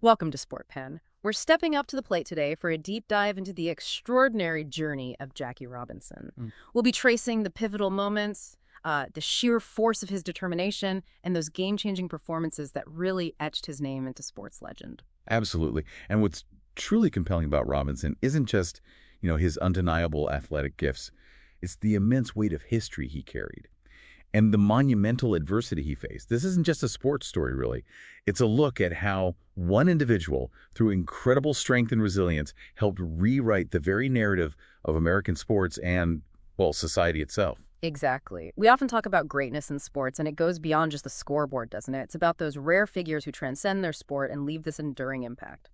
Welcome to Sportpen. We're stepping up to the plate today for a deep dive into the extraordinary journey of Jackie Robinson. We'll be tracing the pivotal moments, the sheer force of his determination, and those game-changing performances that really etched his name into sports legend. Absolutely. And what's truly compelling about Robinson isn't just, his undeniable athletic gifts. It's the immense weight of history he carried and the monumental adversity he faced. This isn't just a sports story, really. It's a look at how one individual, through incredible strength and resilience, helped rewrite the very narrative of American sports and, well, society itself. Exactly. We often talk about greatness in sports, and it goes beyond just the scoreboard, doesn't it? It's about those rare figures who transcend their sport and leave this enduring impact.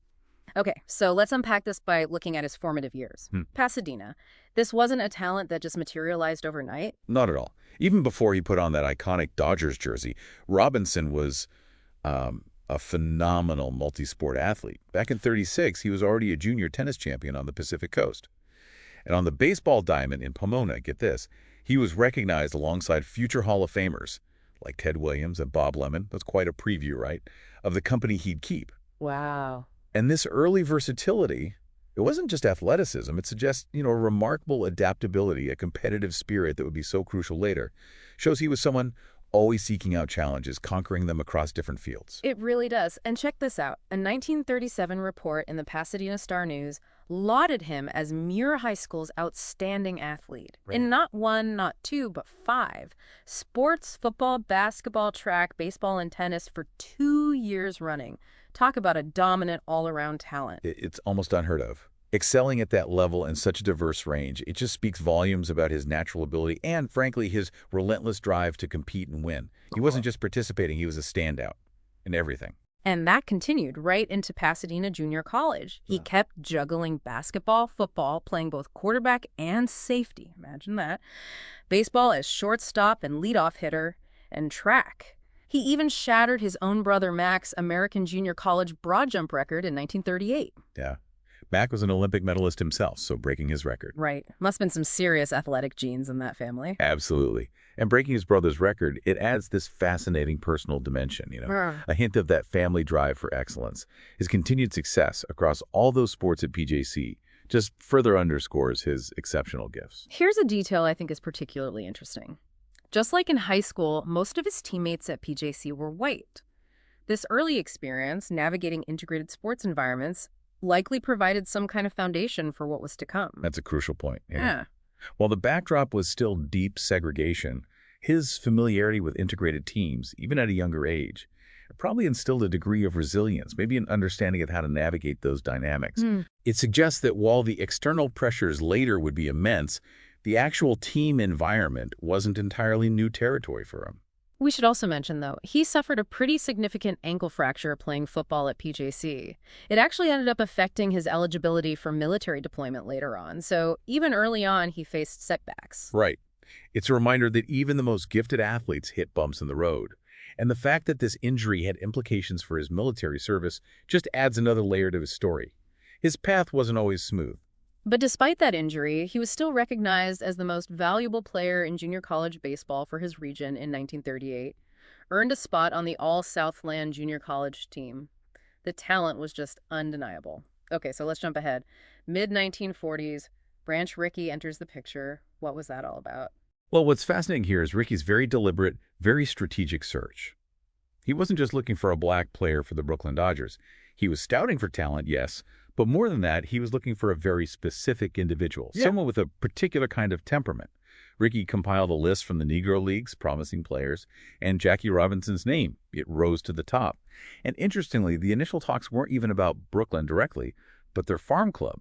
Okay, so let's unpack this by looking at his formative years. Pasadena. This wasn't a talent that just materialized overnight. Not at all. Even before he put on that iconic Dodgers jersey, Robinson was a phenomenal multi-sport athlete. Back in '36, he was already a junior tennis champion on the Pacific Coast. And on the baseball diamond in Pomona, get this, he was recognized alongside future Hall of Famers like Ted Williams and Bob Lemon. That's quite a preview, right, of the company he'd keep. Wow. And this early versatility, it wasn't just athleticism. It suggests, a remarkable adaptability, a competitive spirit that would be so crucial later. Shows he was someone always seeking out challenges, conquering them across different fields. It really does. And check this out. A 1937 report in the Pasadena Star-News lauded him as Muir High School's outstanding athlete. Right. In not one, not two, but 5 sports, football, basketball, track, baseball, and tennis for 2 years running. Talk about a dominant all-around talent. It's almost unheard of. Excelling at that level in such a diverse range, it just speaks volumes about his natural ability and, frankly, his relentless drive to compete and win. He wasn't just participating, he was a standout in everything. And that continued right into Pasadena Junior College. He kept juggling basketball, football, playing both quarterback and safety. Imagine that. Baseball as shortstop and leadoff hitter, and track. He even shattered his own brother Mac's American Junior College broad jump record in 1938. Yeah. Mac was an Olympic medalist himself, so breaking his record. Right. Must have been some serious athletic genes in that family. Absolutely. And breaking his brother's record, it adds this fascinating personal dimension, a hint of that family drive for excellence. His continued success across all those sports at PJC just further underscores his exceptional gifts. Here's a detail I think is particularly interesting. Just like in high school, most of his teammates at PJC were white. This early experience navigating integrated sports environments likely provided some kind of foundation for what was to come. That's a crucial point. Yeah. While the backdrop was still deep segregation, his familiarity with integrated teams, even at a younger age, probably instilled a degree of resilience, maybe an understanding of how to navigate those dynamics. It suggests that while the external pressures later would be immense, the actual team environment wasn't entirely new territory for him. We should also mention, though, he suffered a pretty significant ankle fracture playing football at PJC. It actually ended up affecting his eligibility for military deployment later on, so even early on he faced setbacks. Right. It's a reminder that even the most gifted athletes hit bumps in the road. And the fact that this injury had implications for his military service just adds another layer to his story. His path wasn't always smooth. But despite that injury, he was still recognized as the most valuable player in junior college baseball for his region in 1938, earned a spot on the All-Southland Junior College team. The talent was just undeniable. Okay, so let's jump ahead. Mid-1940s, Branch Rickey enters the picture. What was that all about? Well, what's fascinating here is Rickey's very deliberate, very strategic search. He wasn't just looking for a black player for the Brooklyn Dodgers. He was scouting for talent, yes, but more than that, he was looking for a very specific individual, someone with a particular kind of temperament. Rickey compiled a list from the Negro Leagues, promising players, and Jackie Robinson's name, it rose to the top. And interestingly, the initial talks weren't even about Brooklyn directly, but their farm club,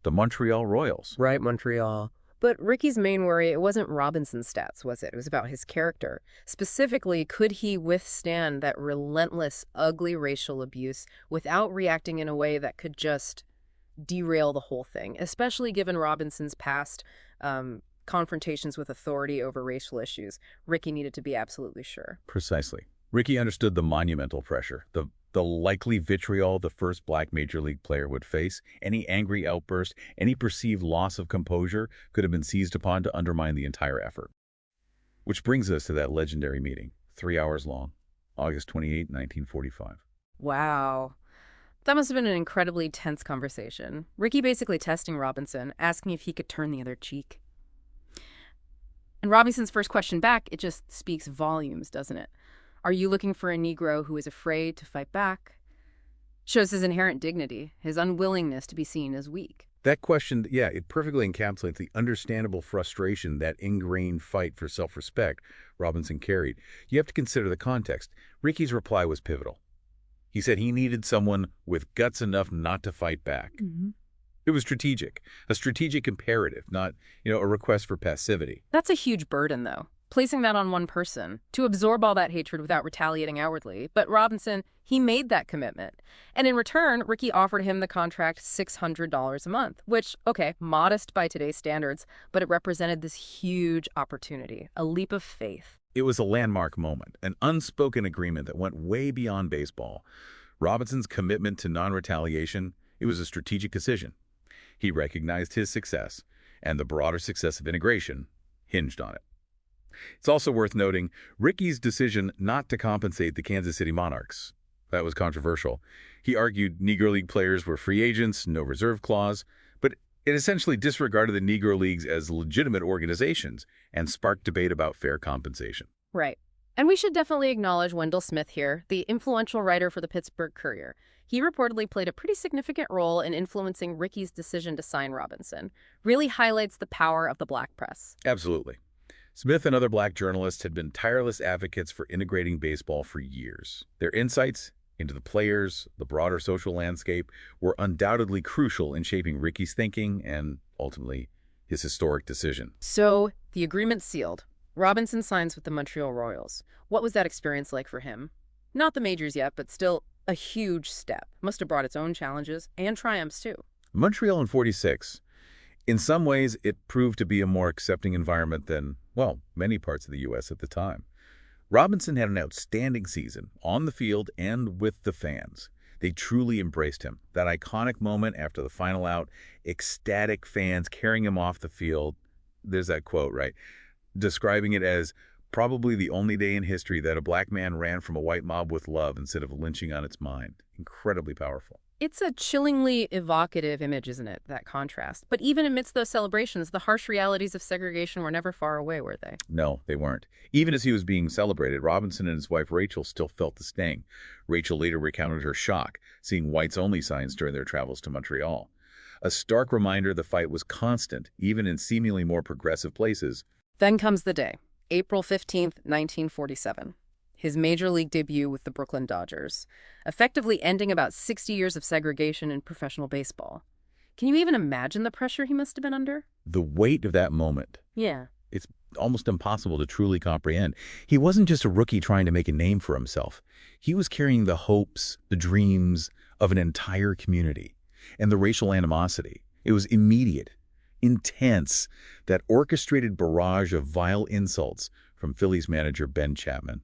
the Montreal Royals. Right, Montreal. But Rickey's main worry, it wasn't Robinson's stats, was it? It was about his character. Specifically, could he withstand that relentless, ugly racial abuse without reacting in a way that could just derail the whole thing, especially given Robinson's past confrontations with authority over racial issues? Rickey needed to be absolutely sure. Precisely. Rickey understood the monumental pressure, the likely vitriol the first black major league player would face. Any angry outburst, any perceived loss of composure could have been seized upon to undermine the entire effort. Which brings us to that legendary meeting, 3 hours long, August 28, 1945. Wow. That must have been an incredibly tense conversation. Ricky basically testing Robinson, asking if he could turn the other cheek. And Robinson's first question back, it just speaks volumes, doesn't it? Are you looking for a Negro who is afraid to fight back? Shows his inherent dignity, his unwillingness to be seen as weak. That question, yeah, it perfectly encapsulates the understandable frustration, that ingrained fight for self-respect Robinson carried. You have to consider the context. Ricky's reply was pivotal. He said he needed someone with guts enough not to fight back. It was strategic, a strategic imperative, not, a request for passivity. That's a huge burden, though, placing that on one person, to absorb all that hatred without retaliating outwardly. But Robinson, he made that commitment. And in return, Ricky offered him the contract $600 a month, which, okay, modest by today's standards, but it represented this huge opportunity, a leap of faith. It was a landmark moment, an unspoken agreement that went way beyond baseball. Robinson's commitment to non-retaliation, it was a strategic decision. He recognized his success, and the broader success of integration hinged on it. It's also worth noting Ricky's decision not to compensate the Kansas City Monarchs. That was controversial. He argued Negro League players were free agents, no reserve clause, but it essentially disregarded the Negro Leagues as legitimate organizations and sparked debate about fair compensation. Right. And we should definitely acknowledge Wendell Smith here, the influential writer for the Pittsburgh Courier. He reportedly played a pretty significant role in influencing Ricky's decision to sign Robinson. Really highlights the power of the black press. Absolutely. Smith and other black journalists had been tireless advocates for integrating baseball for years. Their insights into the players, the broader social landscape, were undoubtedly crucial in shaping Ricky's thinking and, ultimately, his historic decision. So, the agreement's sealed. Robinson signs with the Montreal Royals. What was that experience like for him? Not the majors yet, but still a huge step. Must have brought its own challenges and triumphs, too. Montreal in '46. In some ways, it proved to be a more accepting environment than, well, many parts of the U.S. at the time. Robinson had an outstanding season, on the field and with the fans. They truly embraced him. That iconic moment after the final out, ecstatic fans carrying him off the field. There's that quote, right? Describing it as probably the only day in history that a black man ran from a white mob with love instead of lynching on its mind. Incredibly powerful. It's a chillingly evocative image, isn't it, that contrast? But even amidst those celebrations, the harsh realities of segregation were never far away, were they? No, they weren't. Even as he was being celebrated, Robinson and his wife Rachel still felt the sting. Rachel later recounted her shock, seeing whites-only signs during their travels to Montreal. A stark reminder the fight was constant, even in seemingly more progressive places. Then comes the day, April 15th, 1947. His major league debut with the Brooklyn Dodgers, effectively ending about 60 years of segregation in professional baseball. Can you even imagine the pressure he must have been under? The weight of that moment. Yeah. It's almost impossible to truly comprehend. He wasn't just a rookie trying to make a name for himself. He was carrying the hopes, the dreams of an entire community. And the racial animosity. It was immediate, intense, that orchestrated barrage of vile insults from Phillies manager Ben Chapman.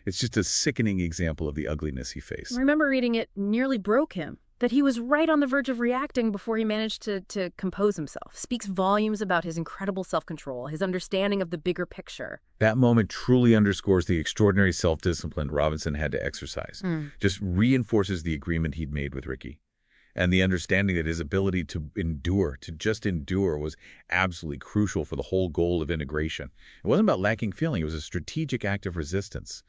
It's just a sickening example of the ugliness he faced. I remember reading it nearly broke him, that he was right on the verge of reacting before he managed to compose himself. Speaks volumes about his incredible self-control, his understanding of the bigger picture. That moment truly underscores the extraordinary self-discipline Robinson had to exercise. Just reinforces the agreement he'd made with Ricky. And the understanding that his ability to endure, to just endure, was absolutely crucial for the whole goal of integration. It wasn't about lacking feeling. It was a strategic act of resistance.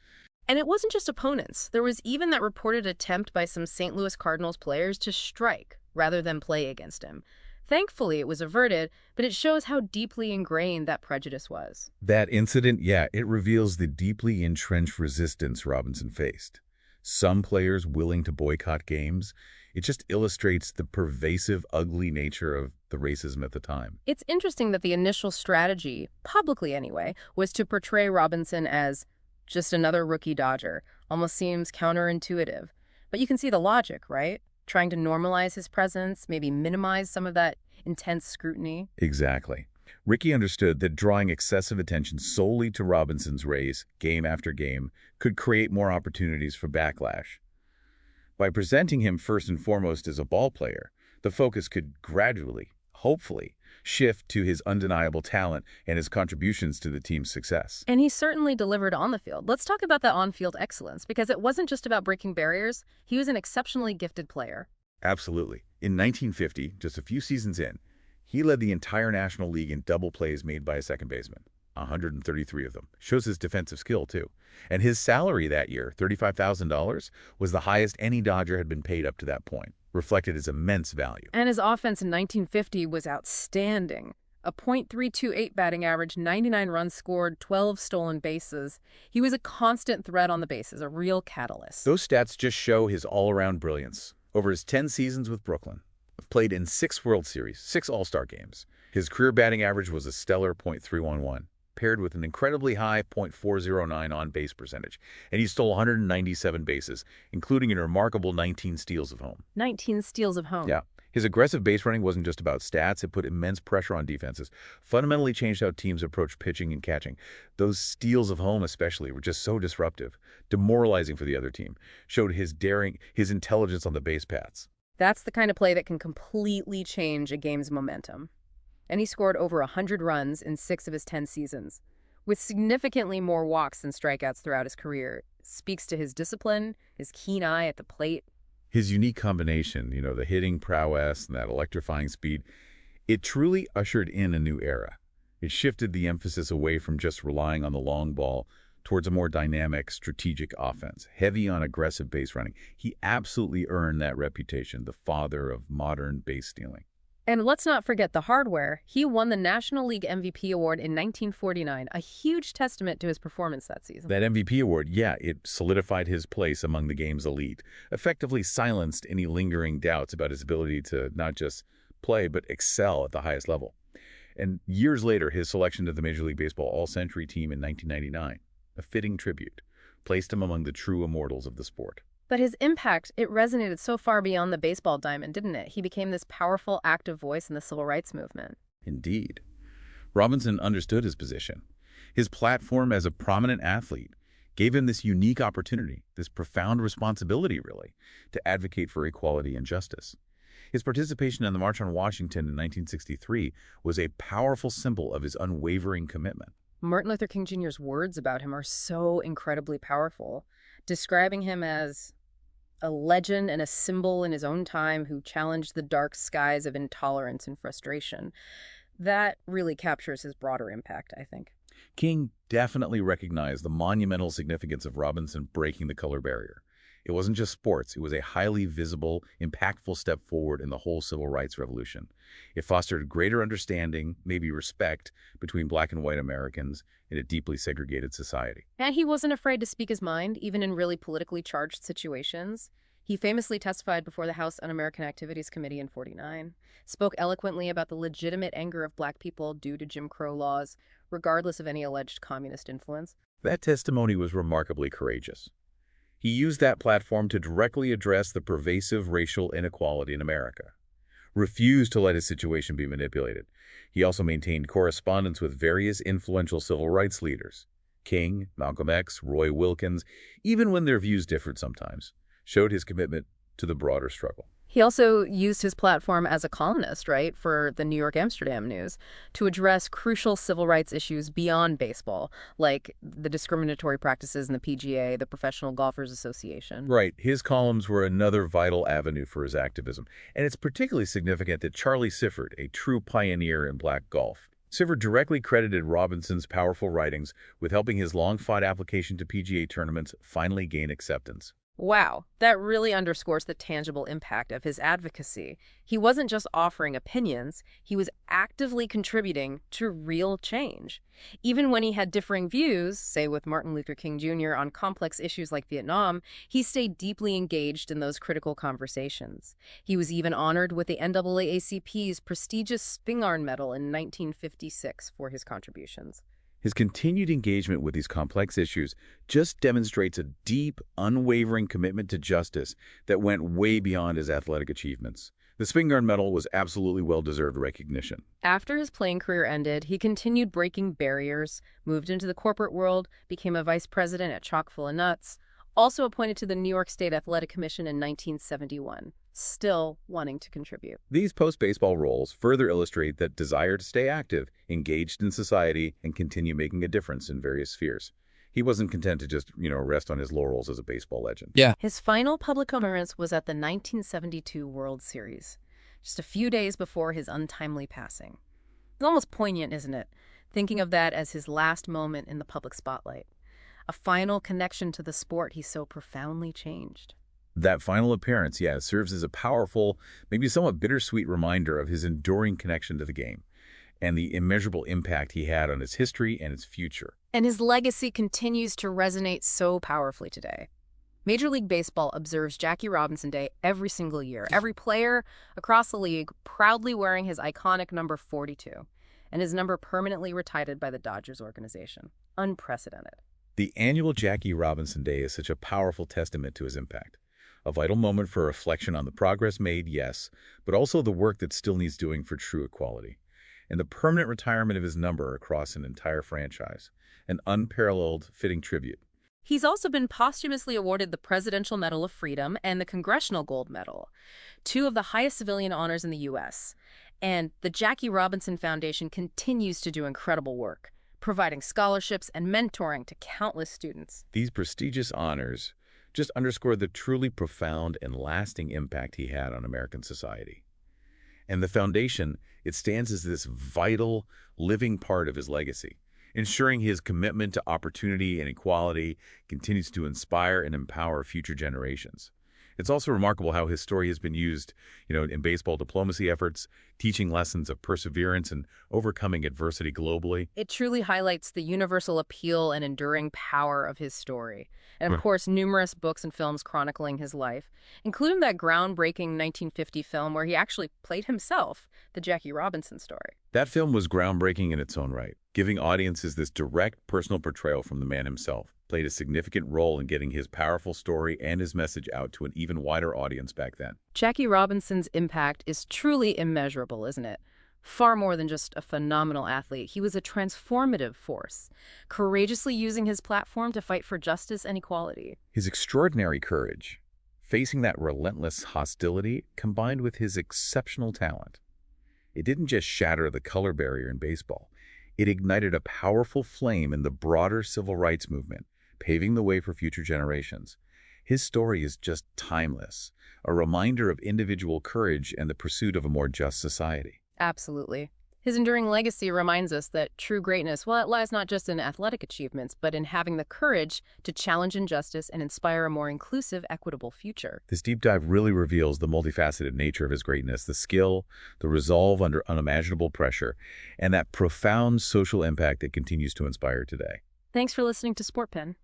And it wasn't just opponents. There was even that reported attempt by some St. Louis Cardinals players to strike rather than play against him. Thankfully, it was averted, but it shows how deeply ingrained that prejudice was. That incident, yeah, it reveals the deeply entrenched resistance Robinson faced. Some players willing to boycott games. It just illustrates the pervasive, ugly nature of the racism at the time. It's interesting that the initial strategy, publicly anyway, was to portray Robinson as just another rookie Dodger. Almost seems counterintuitive. But you can see the logic, right? Trying to normalize his presence, maybe minimize some of that intense scrutiny. Exactly. Ricky understood that drawing excessive attention solely to Robinson's race, game after game, could create more opportunities for backlash. By presenting him first and foremost as a ball player, the focus could gradually, hopefully, shift to his undeniable talent and his contributions to the team's success. And he certainly delivered on the field. Let's talk about that on-field excellence, because it wasn't just about breaking barriers. He was an exceptionally gifted player. Absolutely. In 1950, just a few seasons in, he led the entire National League in double plays made by a second baseman, 133 of them. Shows his defensive skill, too. And his salary that year, $35,000, was the highest any Dodger had been paid up to that point, reflected his immense value. And his offense in 1950 was outstanding. A .328 batting average, 99 runs scored, 12 stolen bases. He was a constant threat on the bases, a real catalyst. Those stats just show his all-around brilliance. Over his 10 seasons with Brooklyn, played in 6 World Series, 6 All-Star games. His career batting average was a stellar .311, paired with an incredibly high .409 on-base percentage, and he stole 197 bases, including a remarkable 19 steals of home. 19 steals of home. Yeah. His aggressive base running wasn't just about stats. It put immense pressure on defenses, fundamentally changed how teams approached pitching and catching. Those steals of home especially were just so disruptive, demoralizing for the other team, showed his daring, his intelligence on the base paths. That's the kind of play that can completely change a game's momentum. And he scored over 100 runs in 6 of his 10 seasons, with significantly more walks than strikeouts throughout his career. It speaks to his discipline, his keen eye at the plate. His unique combination, the hitting prowess and that electrifying speed, it truly ushered in a new era. It shifted the emphasis away from just relying on the long ball towards a more dynamic, strategic offense, heavy on aggressive base running. He absolutely earned that reputation, the father of modern base stealing. And let's not forget the hardware. He won the National League MVP award in 1949, a huge testament to his performance that season. That MVP award, yeah, it solidified his place among the game's elite, effectively silenced any lingering doubts about his ability to not just play, but excel at the highest level. And years later, his selection to the Major League Baseball All-Century team in 1999, a fitting tribute, placed him among the true immortals of the sport. But his impact, it resonated so far beyond the baseball diamond, didn't it? He became this powerful, active voice in the civil rights movement. Indeed. Robinson understood his position. His platform as a prominent athlete gave him this unique opportunity, this profound responsibility, really, to advocate for equality and justice. His participation in the March on Washington in 1963 was a powerful symbol of his unwavering commitment. Martin Luther King Jr.'s words about him are so incredibly powerful, describing him as a legend and a symbol in his own time who challenged the dark skies of intolerance and frustration. That really captures his broader impact, I think. King definitely recognized the monumental significance of Robinson breaking the color barrier. It wasn't just sports. It was a highly visible, impactful step forward in the whole civil rights revolution. It fostered greater understanding, maybe respect, between black and white Americans in a deeply segregated society. And he wasn't afraid to speak his mind, even in really politically charged situations. He famously testified before the House Un-American Activities Committee in '49, spoke eloquently about the legitimate anger of black people due to Jim Crow laws, regardless of any alleged communist influence. That testimony was remarkably courageous. He used that platform to directly address the pervasive racial inequality in America, refused to let his situation be manipulated. He also maintained correspondence with various influential civil rights leaders, King, Malcolm X, Roy Wilkins, even when their views differed sometimes, showed his commitment to the broader struggle. He also used his platform as a columnist, right, for the New York Amsterdam News to address crucial civil rights issues beyond baseball, like the discriminatory practices in the PGA, the Professional Golfers Association. Right. His columns were another vital avenue for his activism. And it's particularly significant that Charlie Sifford, a true pioneer in black golf, Sifford directly credited Robinson's powerful writings with helping his long-fought application to PGA tournaments finally gain acceptance. Wow, that really underscores the tangible impact of his advocacy. He wasn't just offering opinions, he was actively contributing to real change. Even when he had differing views, say with Martin Luther King Jr. on complex issues like Vietnam, he stayed deeply engaged in those critical conversations. He was even honored with the NAACP's prestigious Spingarn Medal in 1956 for his contributions. His continued engagement with these complex issues just demonstrates a deep, unwavering commitment to justice that went way beyond his athletic achievements. The Spingarn Medal was absolutely well-deserved recognition. After his playing career ended, he continued breaking barriers, moved into the corporate world, became a vice president at Chock full of Nuts, also appointed to the New York State Athletic Commission in 1971. still wanting to contribute. These post-baseball roles further illustrate that desire to stay active, engaged in society, and continue making a difference in various spheres. He wasn't content to just, rest on his laurels as a baseball legend. Yeah. His final public appearance was at the 1972 World Series, just a few days before his untimely passing. It's almost poignant, isn't it? Thinking of that as his last moment in the public spotlight. A final connection to the sport he so profoundly changed. That final appearance, serves as a powerful, maybe somewhat bittersweet reminder of his enduring connection to the game and the immeasurable impact he had on its history and its future. And his legacy continues to resonate so powerfully today. Major League Baseball observes Jackie Robinson Day every single year, every player across the league proudly wearing his iconic number 42, and his number permanently retired by the Dodgers organization. Unprecedented. The annual Jackie Robinson Day is such a powerful testament to his impact. A vital moment for reflection on the progress made, yes, but also the work that still needs doing for true equality. And the permanent retirement of his number across an entire franchise. An unparalleled, fitting tribute. He's also been posthumously awarded the Presidential Medal of Freedom and the Congressional Gold Medal, two of the highest civilian honors in the U.S. And the Jackie Robinson Foundation continues to do incredible work, providing scholarships and mentoring to countless students. These prestigious honors just underscore the truly profound and lasting impact he had on American society. And the foundation, it stands as this vital, living part of his legacy, ensuring his commitment to opportunity and equality continues to inspire and empower future generations. It's also remarkable how his story has been used, in baseball diplomacy efforts, teaching lessons of perseverance and overcoming adversity globally. It truly highlights the universal appeal and enduring power of his story. And of course, numerous books and films chronicling his life, including that groundbreaking 1950 film where he actually played himself, the Jackie Robinson story. That film was groundbreaking in its own right, giving audiences this direct personal portrayal from the man himself. Played a significant role in getting his powerful story and his message out to an even wider audience back then. Jackie Robinson's impact is truly immeasurable, isn't it? Far more than just a phenomenal athlete, he was a transformative force, courageously using his platform to fight for justice and equality. His extraordinary courage, facing that relentless hostility, combined with his exceptional talent. It didn't just shatter the color barrier in baseball. It ignited a powerful flame in the broader civil rights movement, paving the way for future generations. His story is just timeless, a reminder of individual courage and the pursuit of a more just society. Absolutely. His enduring legacy reminds us that true greatness, it lies not just in athletic achievements, but in having the courage to challenge injustice and inspire a more inclusive, equitable future. This deep dive really reveals the multifaceted nature of his greatness, the skill, the resolve under unimaginable pressure, and that profound social impact that continues to inspire today. Thanks for listening to Sportpen.